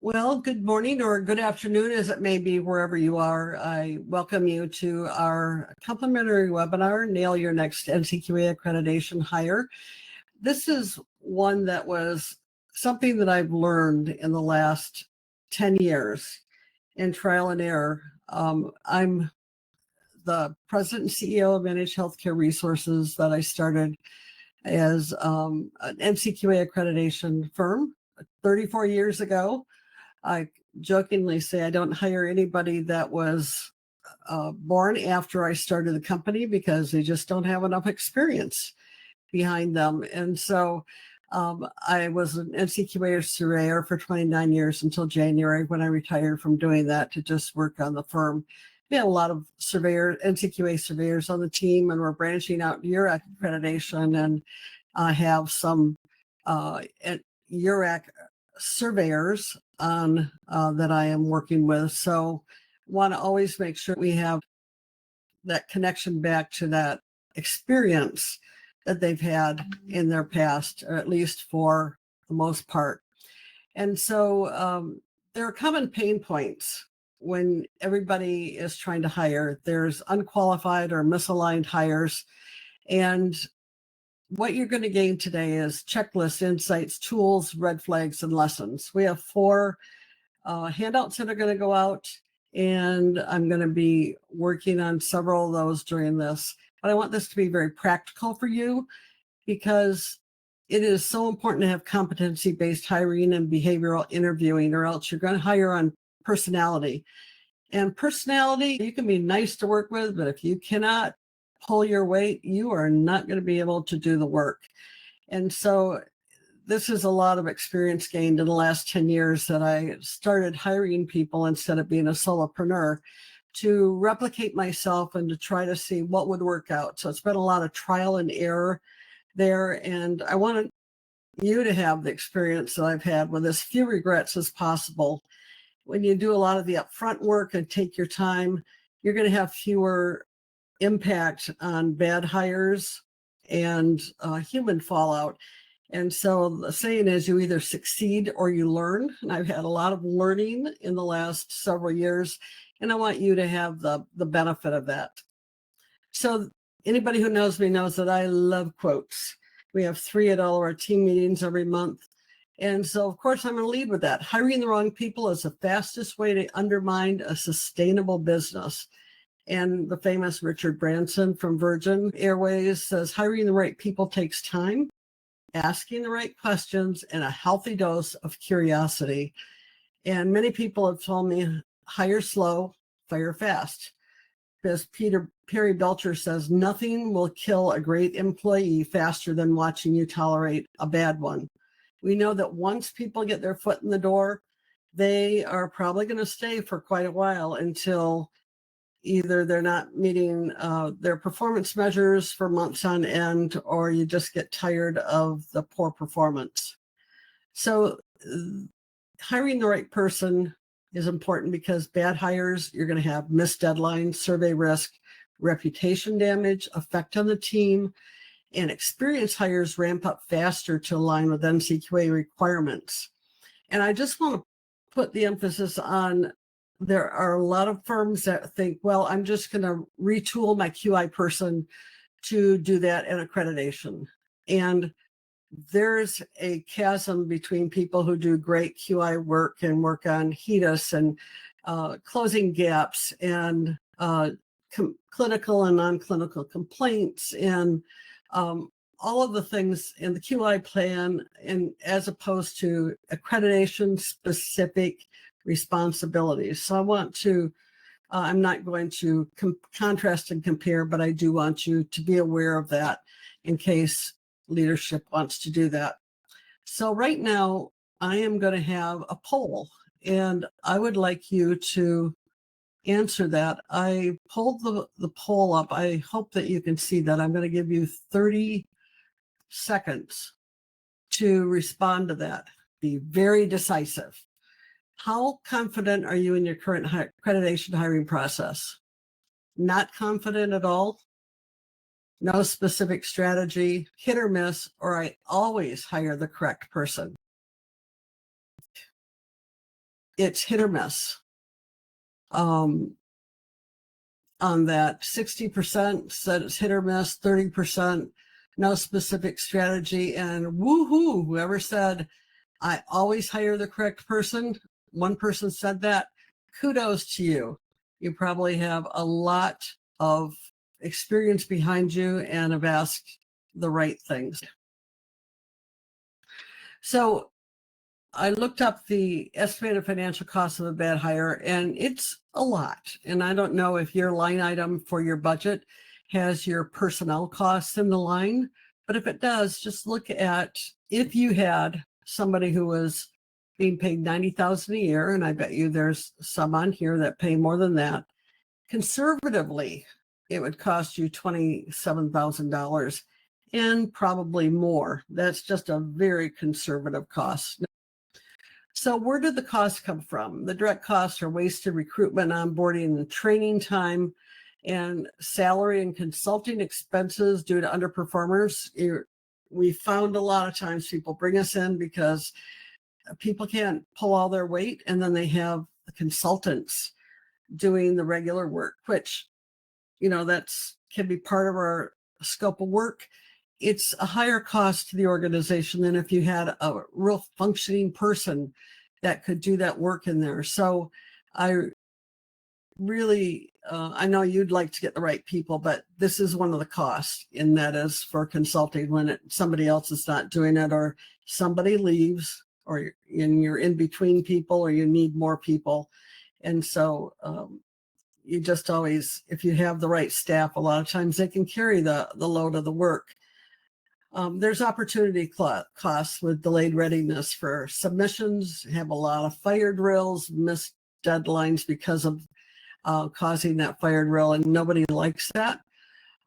Well, good morning or good afternoon, as it may be, wherever you are. I welcome you to our complimentary webinar, Nail Your Next NCQA Accreditation Hire. This is one that was something that I've learned in the last 10 years in trial and error. I'm the president and CEO of Managed Healthcare Resources that I started as an NCQA accreditation firm 34 years ago. I jokingly say I don't hire anybody that was born after I started the company because they just don't have enough experience behind them. And so I was an NCQA Surveyor for 29 years until January when I retired from doing that to just work on the firm. We had a lot of NCQA surveyors on the team, and we're branching out URAC accreditation and have some URAC surveyors on that I am working with. So want to always make sure we have that connection back to that experience that they've had in their past, or at least for the most part. And so there are common pain points when everybody is trying to hire. There's unqualified or misaligned hires. And what you're going to gain today is checklists, insights, tools, red flags, and lessons. We have 4 handouts that are going to go out, and I'm going to be working on several of those during this. But I want this to be very practical for you because it is so important to have competency-based hiring and behavioral interviewing, or else you're going to hire on personality. And personality, you can be nice to work with, but if you cannot pull your weight, you are not going to be able to do the work. And so this is a lot of experience gained in the last 10 years that I started hiring people instead of being a solopreneur to replicate myself and to try to see what would work out. So it's been a lot of trial and error there. And I wanted you to have the experience that I've had with as few regrets as possible. When you do a lot of the upfront work and take your time, you're going to have fewer impact on bad hires and human fallout. And so the saying is you either succeed or you learn. And I've had a lot of learning in the last several years, and I want you to have the benefit of that. So anybody who knows me knows that I love quotes. We have 3 at all of our team meetings every month. And so, of course, I'm going to lead with that. Hiring the wrong people is the fastest way to undermine a sustainable business. And the famous Richard Branson from Virgin Airways says, hiring the right people takes time, asking the right questions, and a healthy dose of curiosity. And many people have told me, hire slow, fire fast. Because Perry Belcher says, nothing will kill a great employee faster than watching you tolerate a bad one. We know that once people get their foot in the door, they are probably going to stay for quite a while until either they're not meeting their performance measures for months on end, or you just get tired of the poor performance. So hiring the right person is important because bad hires, you're going to have missed deadlines, survey risk, reputation damage, effect on the team, and experienced hires ramp up faster to align with NCQA requirements. And I just want to put the emphasis on, there are a lot of firms that think, well, I'm just going to retool my QI person to do that in accreditation. And there's a chasm between people who do great QI work and work on HEDIS and closing gaps and clinical and non-clinical complaints and all of the things in the QI plan, and as opposed to accreditation specific responsibilities. So I want to, I'm not going to contrast and compare, but I do want you to be aware of that in case leadership wants to do that. So right now I am going to have a poll, and I would like you to answer that. I pulled the poll up. I hope that you can see that. I'm going to give you 30 seconds to respond to that. Be very decisive. How confident are you in your current accreditation hiring process? Not confident at all? No specific strategy, hit or miss, or I always hire the correct person? it's hit or miss. On that 60% said it's hit or miss, 30% no specific strategy, and woohoo, whoever said, I always hire the correct person. One person said that. Kudos to you. You probably have a lot of experience behind you and have asked the right things. So I looked up the estimated financial cost of a bad hire, and it's a lot. And I don't know if your line item for your budget has your personnel costs in the line, but if it does, just look at if you had somebody who was being paid $90,000 a year, and I bet you there's some on here that pay more than that. Conservatively, it would cost you $27,000 and probably more. That's just a very conservative cost. So where did the costs come from? The direct costs are wasted recruitment, onboarding, and training time, and salary and consulting expenses due to underperformers. We found a lot of times people bring us in because people can't pull all their weight, and then they have the consultants doing the regular work, which, that's can be part of our scope of work. It's a higher cost to the organization than if you had a real functioning person that could do that work in there. So I really, I know you'd like to get the right people, but this is one of the costs, and that is for consulting when somebody else is not doing it, or somebody leaves, or you're in between people, or you need more people. And so you just always, if you have the right staff, a lot of times they can carry the load of the work. There's opportunity costs with delayed readiness for submissions, have a lot of fire drills, missed deadlines because of causing that fire drill, and nobody likes that.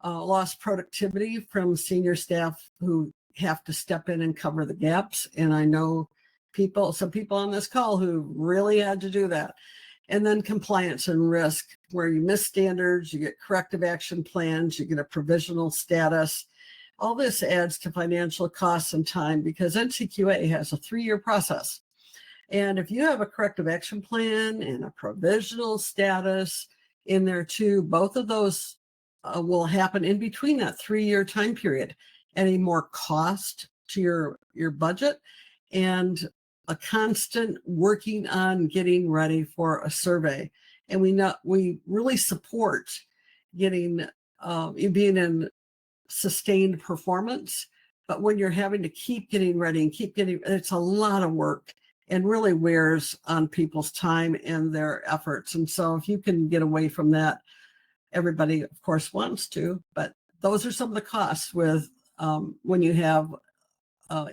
Lost productivity from senior staff who have to step in and cover the gaps. And I know some people on this call who really had to do that. And then compliance and risk, where you miss standards, you get corrective action plans, you get a provisional status. All this adds to financial costs and time because NCQA has a 3-year process. And if you have a corrective action plan and a provisional status in there too, both of those will happen in between that 3-year time period. Any more cost to your budget, and a constant working on getting ready for a survey. And we really support getting being in sustained performance, but when you're having to keep getting ready and it's a lot of work and really wears on people's time and their efforts. And so if you can get away from that, everybody of course wants to, but those are some of the costs with when you have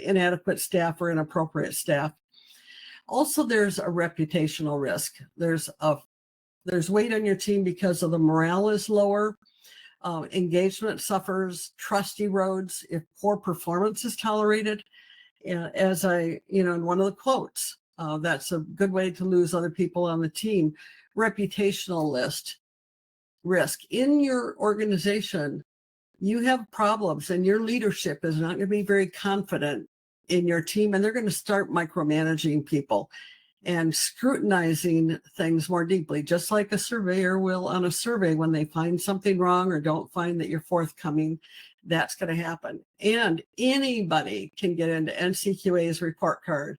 inadequate staff or inappropriate staff. Also, there's a reputational risk. There's weight on your team because of the morale is lower. Engagement suffers, trust erodes if poor performance is tolerated. As in one of the quotes, that's a good way to lose other people on the team. Reputational risk in your organization. You have problems and your leadership is not going to be very confident in your team, and they're going to start micromanaging people and scrutinizing things more deeply, just like a surveyor will on a survey. When they find something wrong or don't find that you're forthcoming, that's going to happen. And anybody can get into NCQA's report card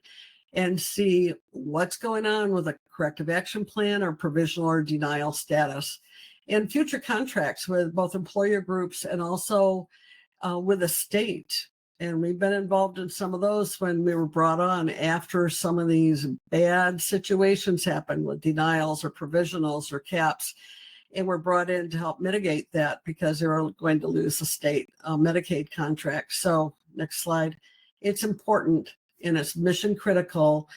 and see what's going on with a corrective action plan or provisional or denial status. And future contracts with both employer groups and also with the state. And we've been involved in some of those when we were brought on after some of these bad situations happened with denials or provisionals or caps. And we're brought in to help mitigate that because they were going to lose the state Medicaid contract. So next slide. It's important and it's mission critical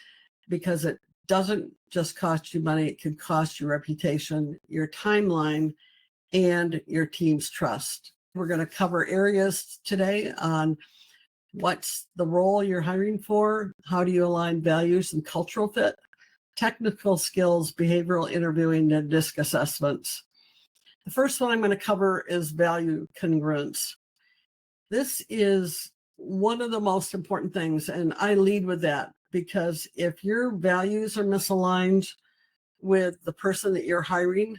because it doesn't just cost you money. It could cost your reputation, your timeline, and your team's trust. We're going to cover areas today on what's the role you're hiring for, how do you align values and cultural fit, technical skills, behavioral interviewing, and DISC assessments. The first one I'm going to cover is value congruence. This is one of the most important things, and I lead with that. because if your values are misaligned with the person that you're hiring,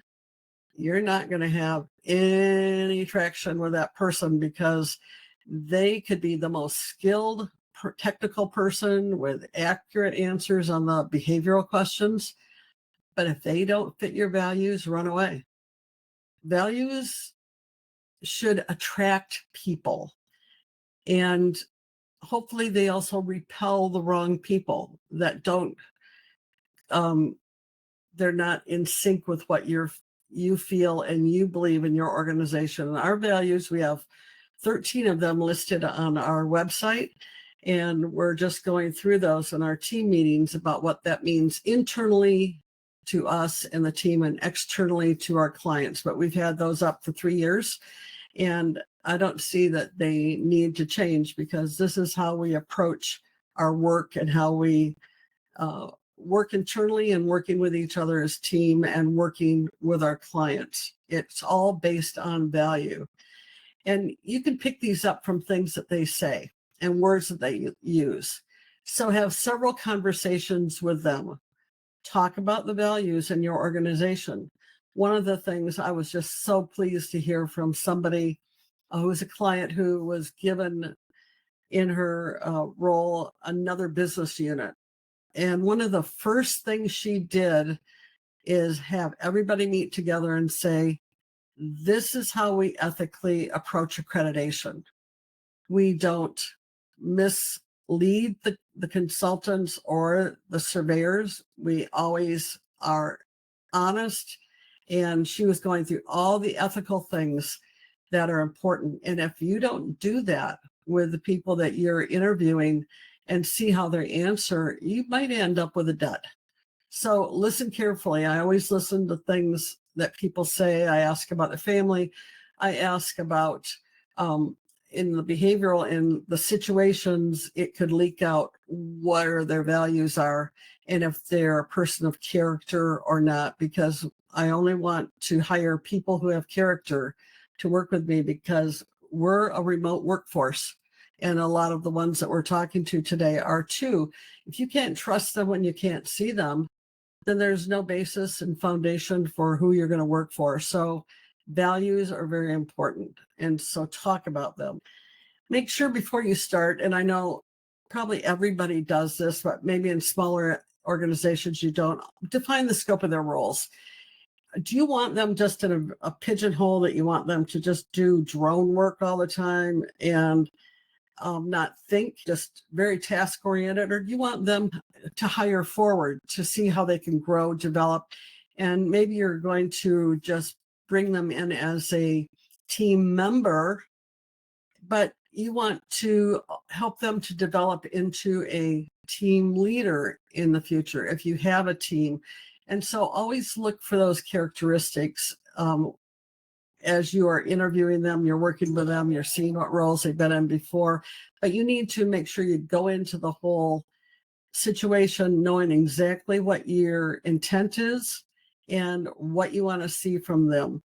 you're not going to have any traction with that person, because they could be the most skilled technical person with accurate answers on the behavioral questions. But if they don't fit your values, run away. Values should attract people, and hopefully they also repel the wrong people that don't, they're not in sync with what you feel and you believe in your organization. And our values, we have 13 of them listed on our website, and we're just going through those in our team meetings about what that means internally to us and the team and externally to our clients. But we've had those up for 3 years, and I don't see that they need to change, because this is how we approach our work and how we work internally and working with each other as team and working with our clients. It's all based on value. And you can pick these up from things that they say and words that they use. So have several conversations with them. Talk about the values in your organization. One of the things I was just so pleased to hear from somebody who was a client who was given in her role another business unit. And one of the first things she did is have everybody meet together and say, this is how we ethically approach accreditation. We don't mislead the consultants or the surveyors. We always are honest. And she was going through all the ethical things that are important. And if you don't do that with the people that you're interviewing and see how they answer, you might end up with a dud. So listen carefully. I always listen to things that people say. I ask about their family. I ask about in the behavioral, in the situations, it could leak out what their values are and if they're a person of character or not, because I only want to hire people who have character to work with me, because we're a remote workforce. And a lot of the ones that we're talking to today are too. If you can't trust them when you can't see them, then there's no basis and foundation for who you're going to work for. So values are very important. And so talk about them. Make sure before you start, and I know probably everybody does this, but maybe in smaller organizations you don't, define the scope of their roles. Do you want them just in a pigeonhole that you want them to just do drone work all the time and not think, just very task oriented? Or do you want them to hire forward to see how they can grow, develop, and maybe you're going to just bring them in as a team member, but you want to help them to develop into a team leader in the future if you have a team. And so always look for those characteristics as you are interviewing them, you're working with them, you're seeing what roles they've been in before, but you need to make sure you go into the whole situation knowing exactly what your intent is and what you want to see from them.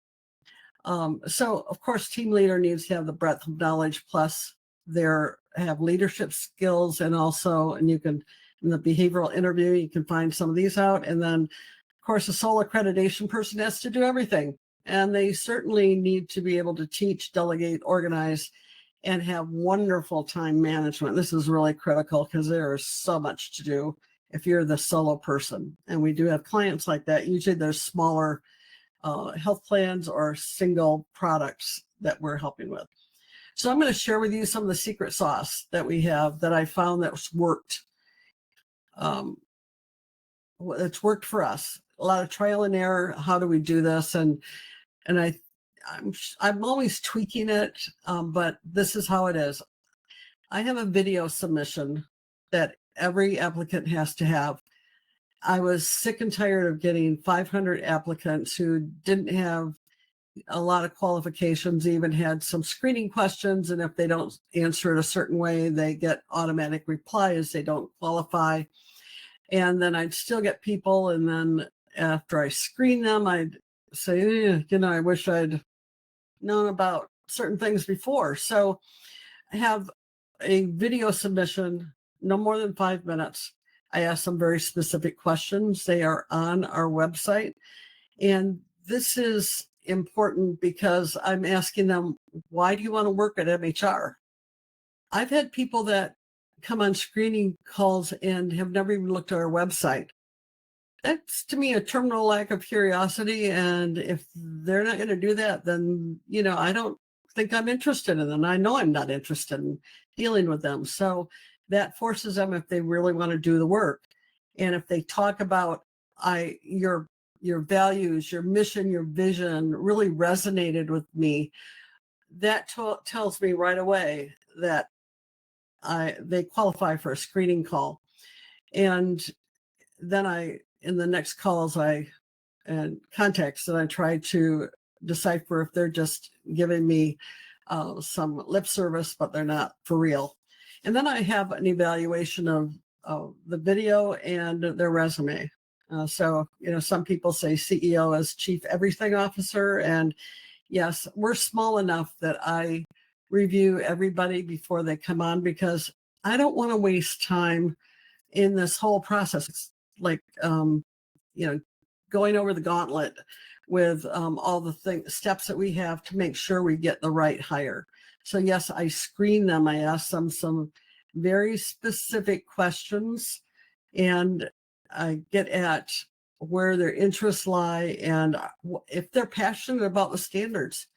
So of course, team leader needs to have the breadth of knowledge, plus have leadership skills, and also, and you can, in the behavioral interview, you can find some of these out. And then of course, a sole accreditation person has to do everything. And they certainly need to be able to teach, delegate, organize, and have wonderful time management. This is really critical because there is so much to do if you're the solo person. And we do have clients like that. Usually there's smaller health plans or single products that we're helping with. So I'm going to share with you some of the secret sauce that we have that I found that's worked. It's worked for us. A lot of trial and error. How do we do this? And I'm always tweaking it, but this is how it is. I have a video submission that every applicant has to have. I was sick and tired of getting 500 applicants who didn't have a lot of qualifications, even had some screening questions, and if they don't answer it a certain way, they get automatic replies, they don't qualify. And then I'd still get people, and then after I screen them, I'd say, I wish I'd known about certain things before. So I have a video submission, no more than 5 minutes. I ask them very specific questions. They are on our website. And this is important because I'm asking them, why do you want to work at MHR? I've had people that come on screening calls and have never even looked at our website. That's to me a terminal lack of curiosity. And if they're not going to do that, then, I don't think I'm interested in them. I know I'm not interested in dealing with them. So that forces them, if they really want to do the work. And if they talk about your values, your mission, your vision really resonated with me, that tells me right away that they qualify for a screening call. And then in the next calls and contacts, that I try to decipher if they're just giving me some lip service, but they're not for real. And then I have an evaluation of the video and their resume. So, some people say CEO as Chief Everything Officer. And yes, we're small enough that I review everybody before they come on, because I don't want to waste time in this whole process. It's like, going over the gauntlet with all the steps that we have to make sure we get the right hire. So yes, I screen them. I ask them some very specific questions, and I get at where their interests lie and if they're passionate about the standards.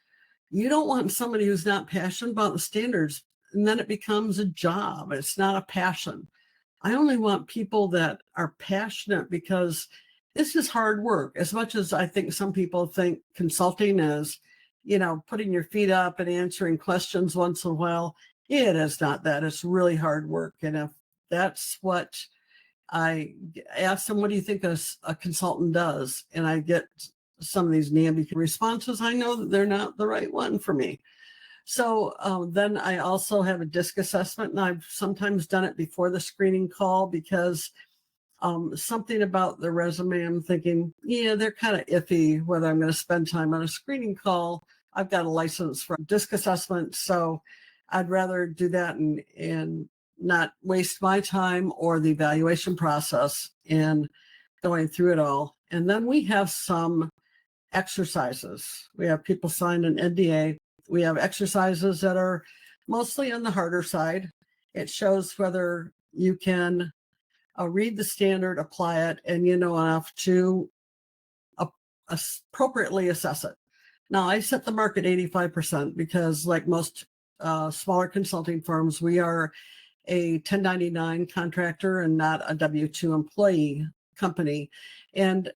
You don't want somebody who's not passionate about the standards, and then it becomes a job. It's not a passion. I only want people that are passionate, because this is hard work. As much as I think some people think consulting is, putting your feet up and answering questions once in a while, it is not that. It's really hard work. And if that's what I ask them, what do you think a consultant does? And I get some of these NAMBY responses. I know that they're not the right one for me. So then I also have a DISC assessment, and I've sometimes done it before the screening call, because something about the resume, I'm thinking, yeah, they're kind of iffy whether I'm going to spend time on a screening call. I've got a license for DISC assessment, so I'd rather do that and not waste my time or the evaluation process in going through it all. And then we have some exercises. We have people sign an NDA. We have exercises that are mostly on the harder side. It shows whether you can read the standard, apply it, and you know enough to appropriately assess it. Now, I set the mark at 85% because, like most smaller consulting firms, we are a 1099 contractor and not a W-2 employee company. And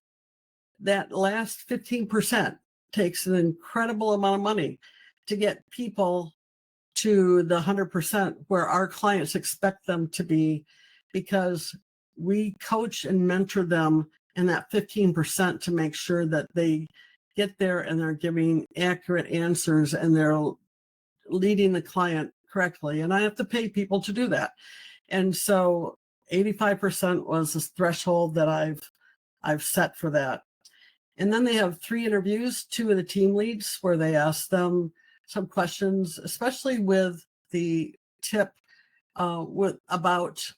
that last 15% takes an incredible amount of money to get people to the 100% where our clients expect them to be, because we coach and mentor them in that 15% to make sure that they get there and they're giving accurate answers and they're leading the client correctly. And I have to pay people to do that. And so 85% was the threshold that I've set for that. And then they have 3 interviews, 2 of the team leads, where they ask them some questions, especially with the tip about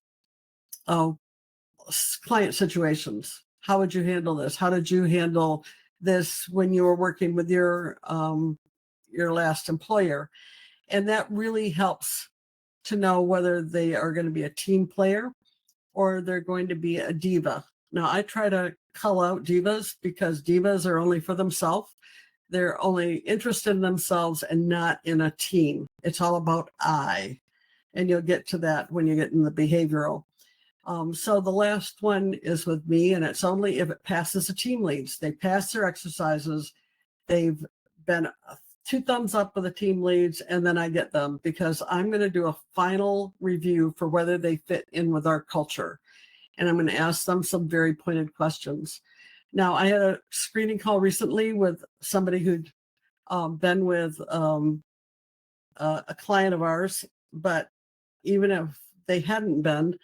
client situations. How would you handle this? How did you handle this when you were working with your last employer? And that really helps to know whether they are going to be a team player or they're going to be a diva. Now, I try to cull out divas, because divas are only for themselves. They're only interested in themselves and not in a team. It's all about I. And you'll get to that when you get in the behavioral. So the last one is with me, and it's only if it passes the team leads. They pass their exercises. They've been 2 thumbs up with the team leads, and then I get them, because I'm going to do a final review for whether they fit in with our culture. And I'm going to ask them some very pointed questions. Now, I had a screening call recently with somebody who'd been with a client of ours, but even if they hadn't been,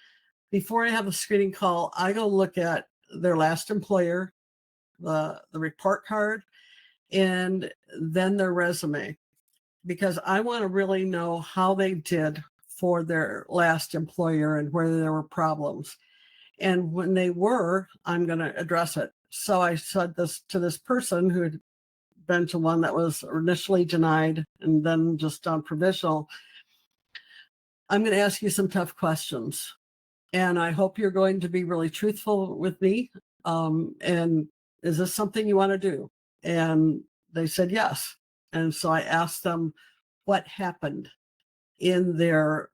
before I have a screening call, I go look at their last employer, the report card, and then their resume, because I want to really know how they did for their last employer and where there were problems. And when they were, I'm going to address it. So I said this to this person who had been to one that was initially denied and then just on provisional. I'm going to ask you some tough questions. And I hope you're going to be really truthful with me. And is this something you want to do? And they said yes. And so I asked them what happened in their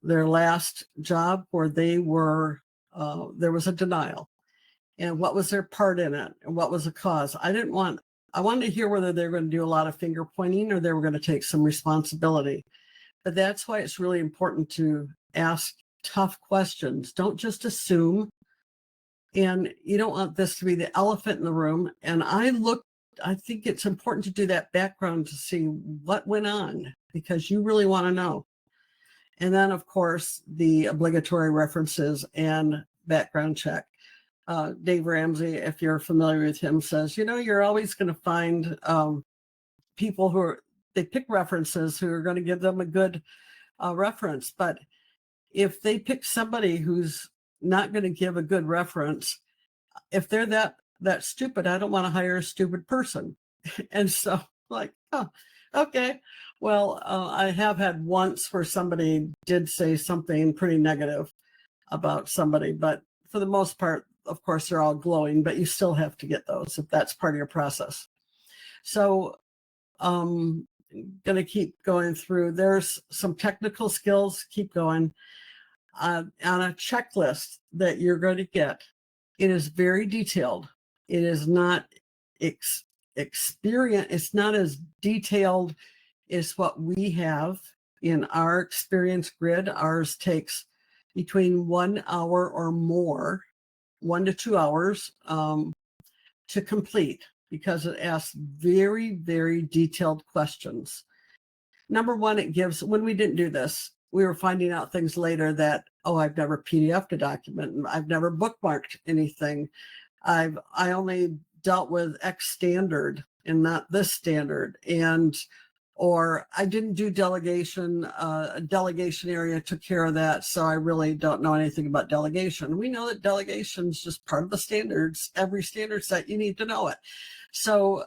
last job where they were, there was a denial, and what was their part in it and what was the cause. I wanted to hear whether they were going to do a lot of finger pointing or they were going to take some responsibility. But that's why it's really important to ask tough questions. Don't just assume. And you don't want this to be the elephant in the room. And I think it's important to do that background to see what went on, because you really want to know. And then, of course, the obligatory references and background check. Dave Ramsey, if you're familiar with him, says, you're always going to find people they pick references who are going to give them a good reference. But if they pick somebody who's not going to give a good reference, if they're that stupid, I don't want to hire a stupid person. And so, like, oh, okay. Well, I have had once where somebody did say something pretty negative about somebody, but for the most part, of course, they're all glowing, but you still have to get those if that's part of your process. So going to keep going through. There's some technical skills. Keep going. On a checklist that you're going to get, it is very detailed. It is not experience. It's not as detailed as what we have in our experience grid. Ours takes between 1 hour or more, 1 to 2 hours to complete, because it asks very, very detailed questions. Number one, when we didn't do this, we were finding out things later that, I've never PDF'd a document, and I've never bookmarked anything. I only dealt with X standard and not this standard. Or I didn't do delegation, a delegation area took care of that, so I really don't know anything about delegation. We know that delegation is just part of the standards. Every standard set, you need to know it. So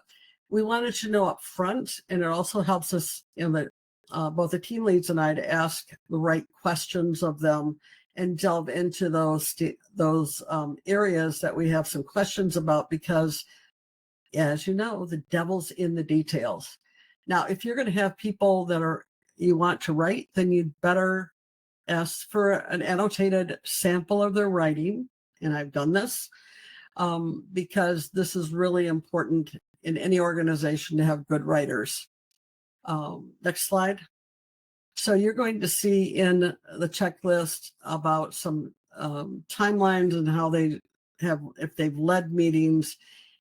we wanted to know up front, and it also helps us both the team leads and I to ask the right questions of them and delve into those areas that we have some questions about, because, as you know, the devil's in the details. Now, if you're going to have people you want to write, then you'd better ask for an annotated sample of their writing. And I've done this because this is really important in any organization to have good writers. Next slide. So you're going to see in the checklist about some timelines and how if they've led meetings,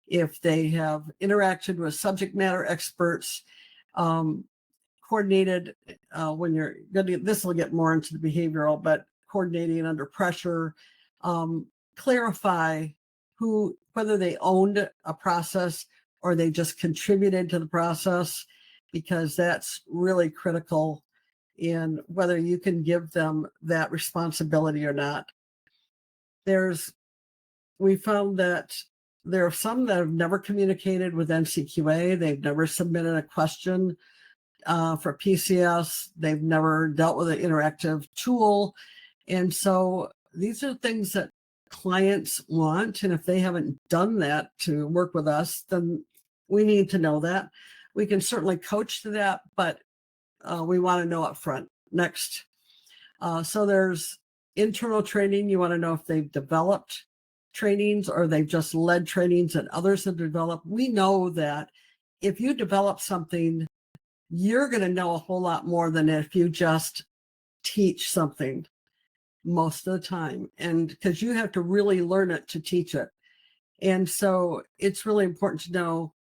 if they have interacted with subject matter experts, coordinated when you're going to, this will get more into the behavioral, but coordinating under pressure, clarify whether they owned a process or they just contributed to the process, because that's really critical in whether you can give them that responsibility or not. We found that there are some that have never communicated with NCQA. They've never submitted a question for PCS. They've never dealt with an interactive tool. And so these are things that clients want. And if they haven't done that to work with us, then we need to know that. We can certainly coach to that, but we want to know up front. Next. So there's internal training. You want to know if they've developed trainings or they've just led trainings that others have developed. We know that if you develop something, you're going to know a whole lot more than if you just teach something most of the time. And because you have to really learn it to teach it. And so it's really important to know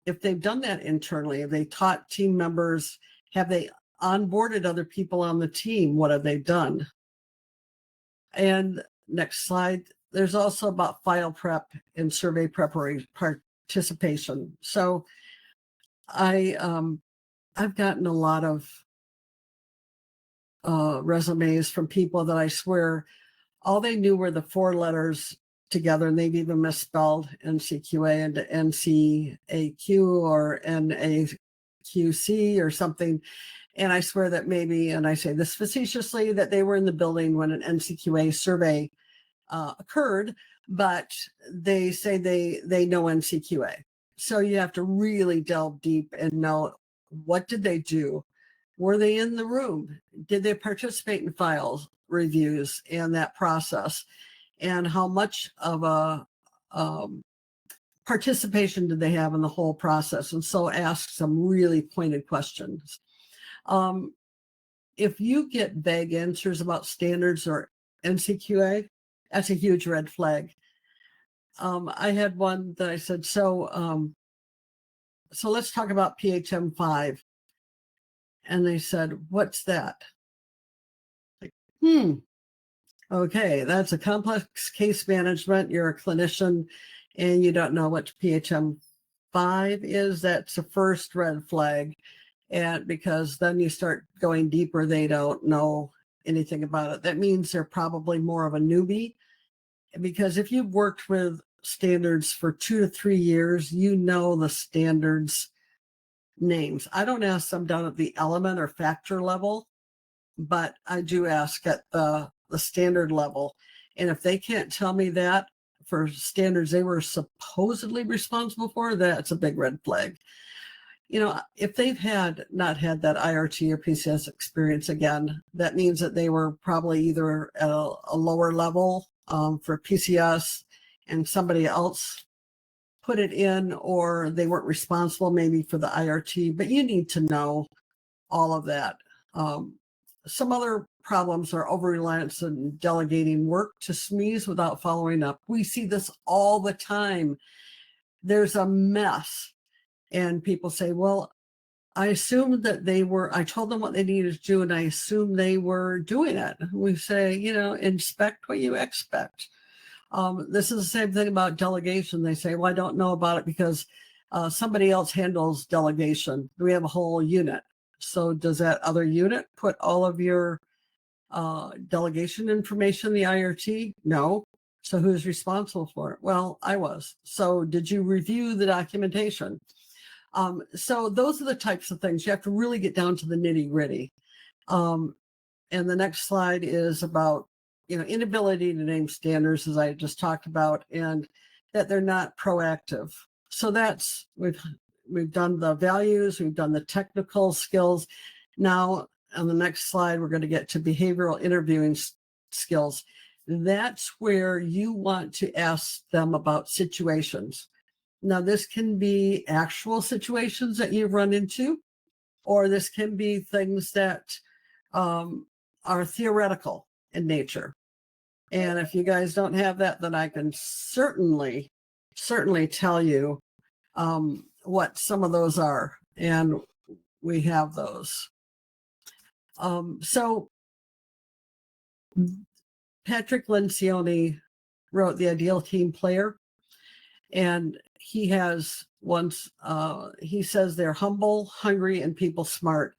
if they've done that internally. Have they taught team members? Have they onboarded other people on the team? What have they done? And next slide. There's also about file prep and survey preparation participation. So I've gotten a lot of resumes from people that I swear all they knew were the 4 letters together, and they've even misspelled NCQA into NCAQ or NAQC or something. And I swear that maybe, and I say this facetiously, that they were in the building when an NCQA survey occurred, but they say they know NCQA. So you have to really delve deep and know, what did they do? Were they in the room? Did they participate in files reviews and that process? And how much of a participation did they have in the whole process? And so ask some really pointed questions. If you get vague answers about standards or NCQA, that's a huge red flag. I had one that I said, so let's talk about PHM5. And they said, what's that? Like, okay, that's a complex case management. You're a clinician and you don't know what PHM5 is. That's the first red flag. And because then you start going deeper, they don't know anything about it. That means they're probably more of a newbie, because if you've worked with standards for 2 to 3 years, you know the standards names. I don't ask them down at the element or factor level, but I do ask at the standard level. And if they can't tell me that for standards they were supposedly responsible for, that's a big red flag. You know, if they've not had that IRT or PCS experience again, that means that they were probably either at a lower level for PCS and somebody else put it in, or they weren't responsible maybe for the IRT, but you need to know all of that. Some other problems are over-reliance and delegating work to SMEs without following up. We see this all the time. There's a mess. And people say, well, I assumed that I told them what they needed to do, and I assumed they were doing it. We say, inspect what you expect. This is the same thing about delegation. They say, well, I don't know about it because somebody else handles delegation. We have a whole unit. So does that other unit put all of your delegation information in the IRT? No. So who's responsible for it? Well, I was. So did you review the documentation? So those are the types of things you have to really get down to the nitty gritty. And the next slide is about, inability to name standards, as I just talked about, and that they're not proactive. So that's, we've done the values, we've done the technical skills. Now on the next slide, we're going to get to behavioral interviewing skills. That's where you want to ask them about situations. Now, this can be actual situations that you've run into, or this can be things that are theoretical in nature. And if you guys don't have that, then I can certainly tell you what some of those are. And we have those. So Patrick Lencioni wrote The Ideal Team Player. And he has he says they're humble, hungry, and people smart.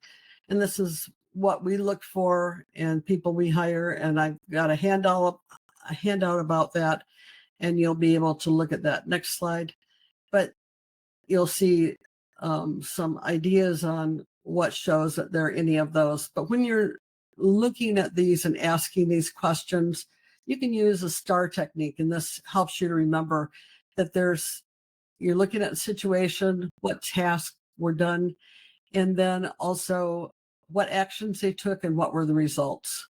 And this is what we look for in people we hire. And I've got a handout about that, and you'll be able to look at that. Next slide. But you'll see some ideas on what shows that there are any of those. But when you're looking at these and asking these questions, you can use a STAR technique, and this helps you to remember that you're looking at the situation, what tasks were done, and then also what actions they took and what were the results.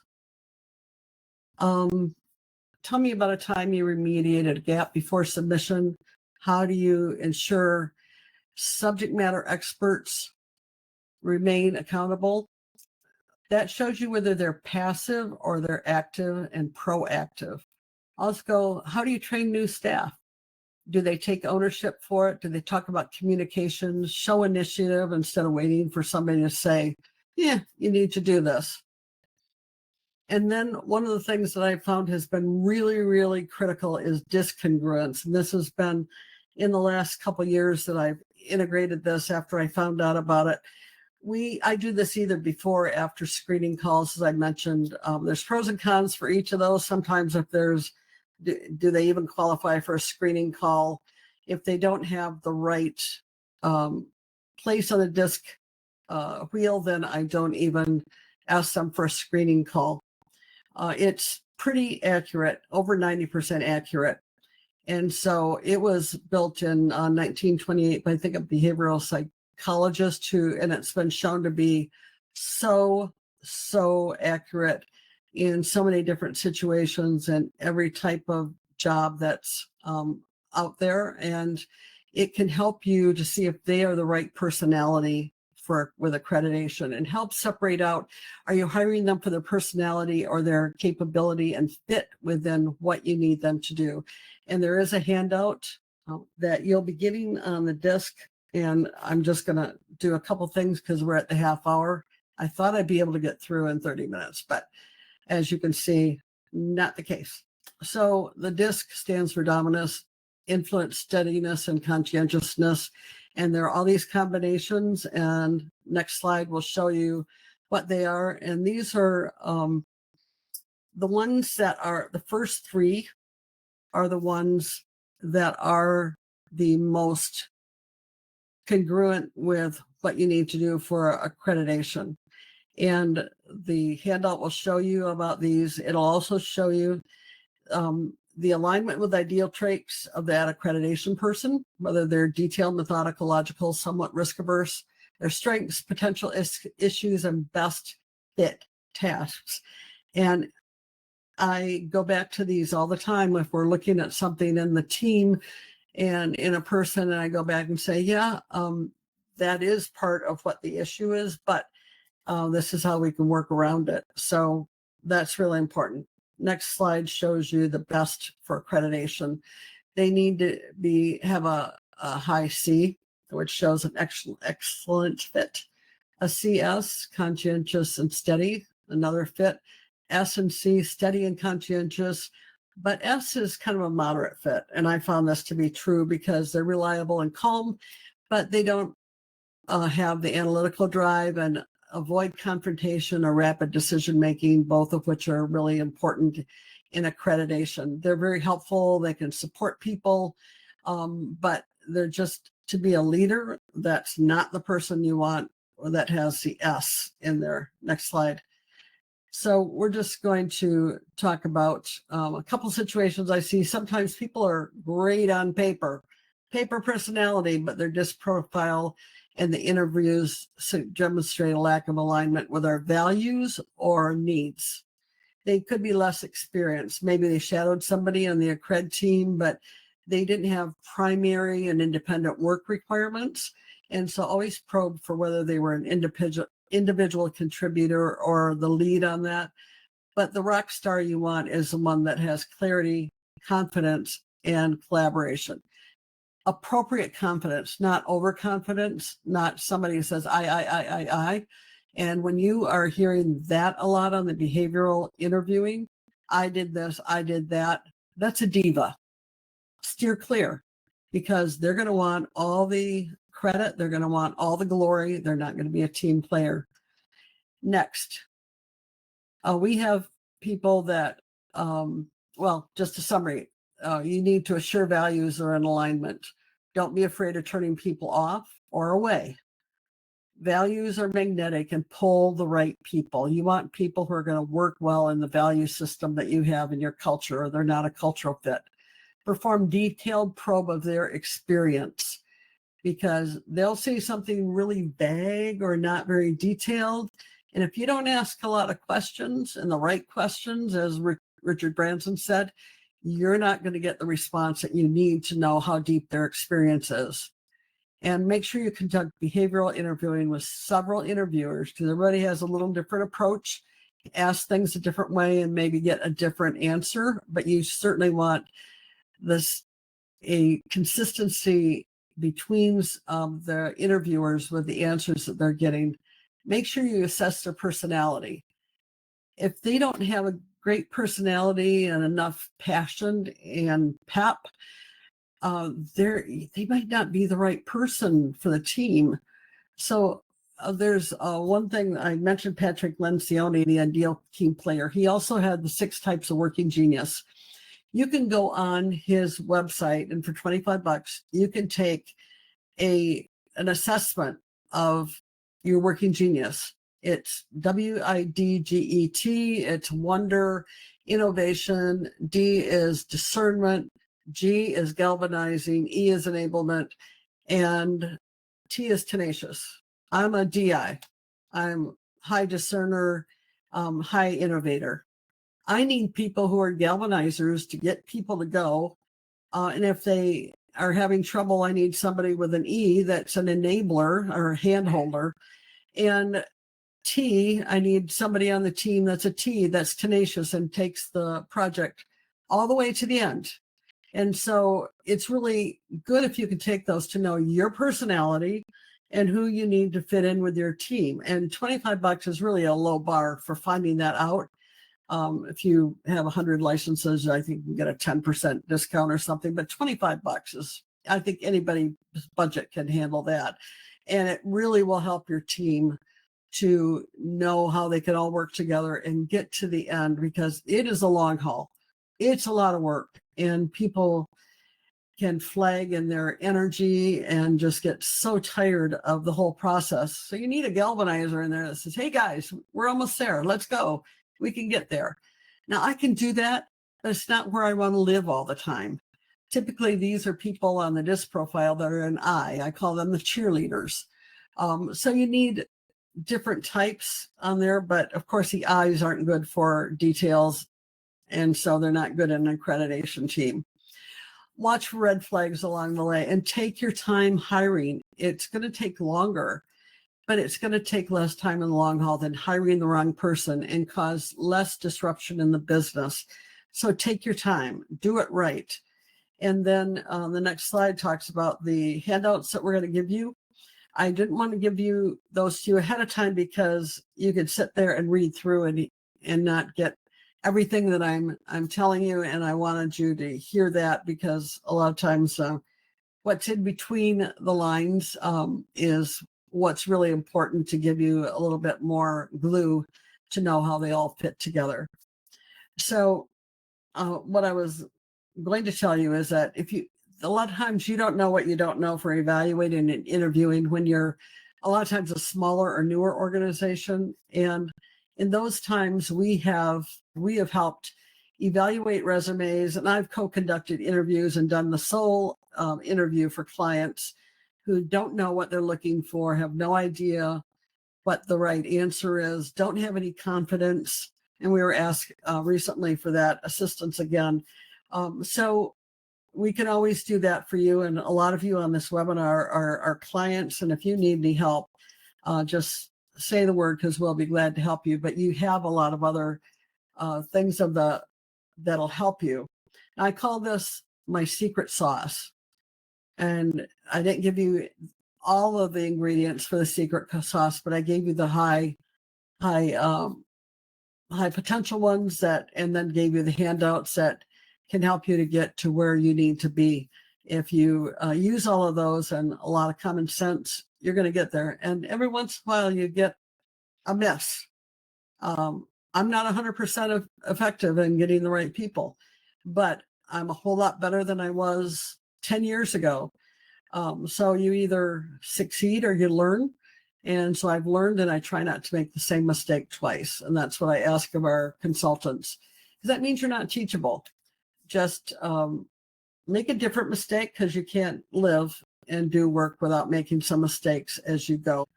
Tell me about a time you remediated a gap before submission. How do you ensure subject matter experts remain accountable? That shows you whether they're passive or they're active and proactive. Let's go, how do you train new staff? Do they take ownership for it? Do they talk about communications, show initiative instead of waiting for somebody to say, yeah, you need to do this? And then one of the things that I found has been really, really critical is discongruence. And this has been in the last couple of years that I've integrated this after I found out about it. I do this either before or after screening calls, as I mentioned. There's pros and cons for each of those. Sometimes if there's, do they even qualify for a screening call? If they don't have the right place on the disc wheel, then I don't even ask them for a screening call. It's pretty accurate, over 90% accurate. And so it was built in 1928 by, I think, a behavioral psychologist and it's been shown to be so accurate in so many different situations and every type of job that's out there. And it can help you to see if they are the right personality with accreditation, and help separate out, are you hiring them for their personality or their capability and fit within what you need them to do? And there is a handout that you'll be getting on the disc. And I'm just going to do a couple things because we're at the half hour. I thought I'd be able to get through in 30 minutes, but as you can see, not the case. So the disc stands for dominance, influence, steadiness, and conscientiousness. And there are all these combinations, and next slide will show you what they are. And these are the ones that are, the first three are the ones that are the most congruent with what you need to do for accreditation. And the handout will show you about these. It'll also show you the alignment with ideal traits of that accreditation person, whether they're detailed, methodical, logical, somewhat risk averse, their strengths, potential issues, and best fit tasks. And I go back to these all the time if we're looking at something in the team and in a person, and I go back and say, yeah, that is part of what the issue is, but this is how we can work around it. So that's really important. Next slide shows you the best for accreditation. They need to have a high C, which shows an excellent fit. A CS, conscientious and steady, another fit. S and C, steady and conscientious. But S is kind of a moderate fit. And I found this to be true because they're reliable and calm, but they don't have the analytical drive and avoid confrontation or rapid decision making, both of which are really important in accreditation. They're very helpful. They can support people, but they're just, to be a leader, that's not the person you want, or that has the S in there. Next slide. So we're just going to talk about a couple situations I see. Sometimes people are great on paper personality, but their disc profile and the interviews demonstrate a lack of alignment with our values or needs. They could be less experienced. Maybe they shadowed somebody on the accred team, but they didn't have primary and independent work requirements. And so always probe for whether they were an individual contributor or the lead on that. But the rock star you want is the one that has clarity, confidence, and collaboration. Appropriate confidence, not overconfidence, not somebody who says, I. And when you are hearing that a lot on the behavioral interviewing, I did this, I did that, that's a diva. Steer clear, because they're going to want all the credit. They're going to want all the glory. They're not going to be a team player. Next, we have people that, well, just a summary. You need to assure values are in alignment. Don't be afraid of turning people off or away. Values are magnetic and pull the right people. You want people who are going to work well in the value system that you have in your culture, or they're not a cultural fit. Perform detailed probe of their experience, because they'll say something really vague or not very detailed. And if you don't ask a lot of questions, and the right questions, as Richard Branson said, you're not going to get the response that you need to know how deep their experience is. And make sure you conduct behavioral interviewing with several interviewers, because everybody has a little different approach. Ask things a different way and maybe get a different answer, but you certainly want a consistency between the interviewers with the answers that they're getting. Make sure you assess their personality. If they don't have a great personality and enough passion and pep, they might not be the right person for the team. So there's one thing I mentioned, Patrick Lencioni, the ideal team player. He also had the 6 types of working genius. You can go on his website, and for $25, you can take an assessment of your working genius. It's WIDGET, it's wonder, innovation, D is discernment, G is galvanizing, E is enablement, and T is tenacious. I'm a DI. I'm high discerner, high innovator. I need people who are galvanizers to get people to go. And if they are having trouble, I need somebody with an E that's an enabler or a handholder. And T, I need somebody on the team that's a T, that's tenacious and takes the project all the way to the end. And so it's really good if you can take those to know your personality and who you need to fit in with your team. And $25 is really a low bar for finding that out. If you have 100 licenses, I think you can get a 10% discount or something, but $25 is, I think anybody's budget can handle that. And it really will help your team to know how they can all work together and get to the end, because it is a long haul. It's a lot of work, and people can flag in their energy and just get so tired of the whole process. So you need a galvanizer in there that says, hey guys, we're almost there. Let's go. We can get there. Now I can do that, but it's not where I want to live all the time. Typically, these are people on the DISC profile that are an I call them the cheerleaders. So you need different types on there, but of course the I's aren't good for details, and so they're not good in an accreditation team. Watch for red flags along the way and take your time hiring. It's going to take longer, but it's going to take less time in the long haul than hiring the wrong person and cause less disruption in the business. So take your time, do it right. And then the next slide talks about the handouts that we're going to give you. I didn't want to give you those to you ahead of time because you could sit there and read through and not get everything that I'm telling you. And I wanted you to hear that, because a lot of times what's in between the lines is what's really important to give you a little bit more glue to know how they all fit together. So what I was going to tell you is that a lot of times you don't know what you don't know for evaluating and interviewing when you're a lot of times a smaller or newer organization. And in those times we have helped evaluate resumes, and I've co-conducted interviews and done the sole interview for clients who don't know what they're looking for, have no idea what the right answer is, don't have any confidence. And we were asked recently for that assistance again. So we can always do that for you. And a lot of you on this webinar are clients. And if you need any help, just say the word, because we'll be glad to help you. But you have a lot of other things that'll help you. I call this my secret sauce. And I didn't give you all of the ingredients for the secret sauce, but I gave you the high potential ones and then gave you the handouts that can help you to get to where you need to be. If you use all of those and a lot of common sense, you're going to get there. And every once in a while you get a miss. I'm not 100% effective in getting the right people, but I'm a whole lot better than I was 10 years ago. So you either succeed or you learn. And so I've learned, and I try not to make the same mistake twice. And that's what I ask of our consultants, because that means you're not teachable. Just make a different mistake, because you can't live and do work without making some mistakes as you go.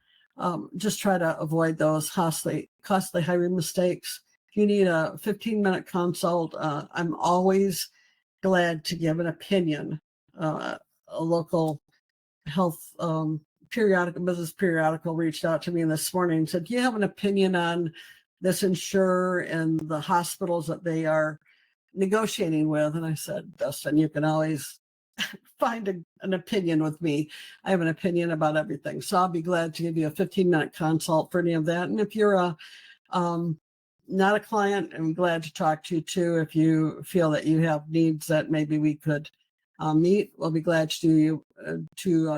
Just try to avoid those costly hiring mistakes. If you need a 15-minute consult, I'm always glad to give an opinion. A local health business periodical reached out to me this morning and said, do you have an opinion on this insurer and the hospitals that they are negotiating with? And I said, Dustin, you can always find an opinion with me. I have an opinion about everything. So I'll be glad to give you a 15-minute consult for any of that. And if you're not a client, I'm glad to talk to you too. If you feel that you have needs that maybe we could meet, we'll be glad to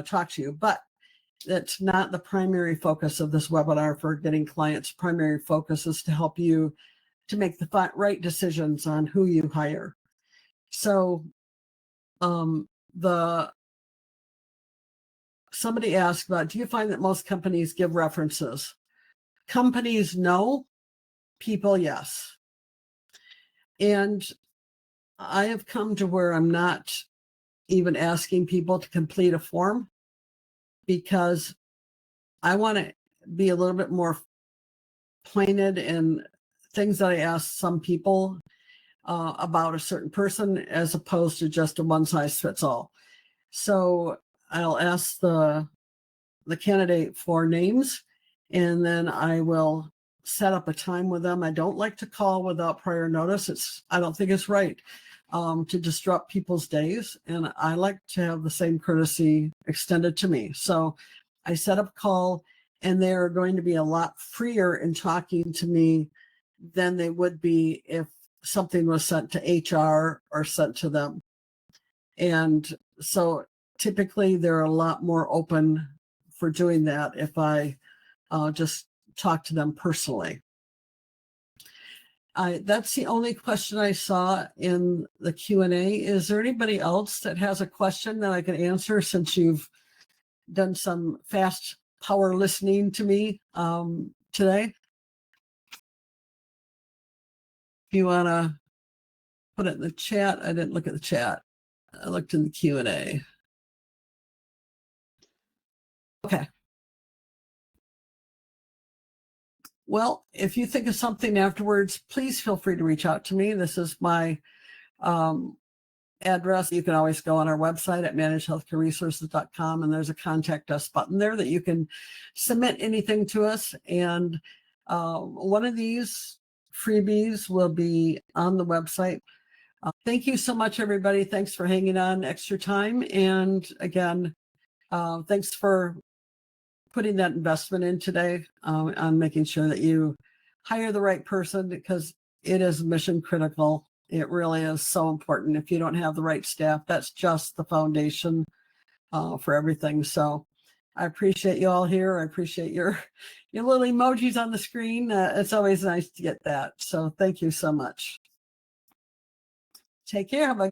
talk to you. But That's not the primary focus of this webinar for getting clients. Primary focus is to help you to make the right decisions on who you hire. So somebody asked about, do you find that most companies give references? Companies, no. People, yes. And I have come to where I'm not even asking people to complete a form, because I want to be a little bit more pointed in things that I ask some people about a certain person, as opposed to just a one size fits all. So I'll ask the candidate for names, and then I will set up a time with them. I don't like to call without prior notice. I don't think it's right to disrupt people's days, and I like to have the same courtesy extended to me. So I set up a call, and they're going to be a lot freer in talking to me than they would be if something was sent to HR or sent to them. And so typically they're a lot more open for doing that if I just talk to them personally. That's the only question I saw in the Q&A. Is there anybody else that has a question that I can answer, since you've done some fast power listening to me today? If you want to put it in the chat. I didn't look at the chat. I looked in the Q&A. Okay. Well, if you think of something afterwards, please feel free to reach out to me. This is my address. You can always go on our website at managedhealthcareresources.com, and there's a contact us button there that you can submit anything to us. And one of these freebies will be on the website. Thank you so much, everybody. Thanks for hanging on extra time. And again, thanks for putting that investment in today on making sure that you hire the right person, because it is mission critical. It really is so important. If you don't have the right staff, that's just the foundation for everything. So I appreciate you all here. I appreciate your little emojis on the screen. It's always nice to get that. So thank you so much. Take care. Have a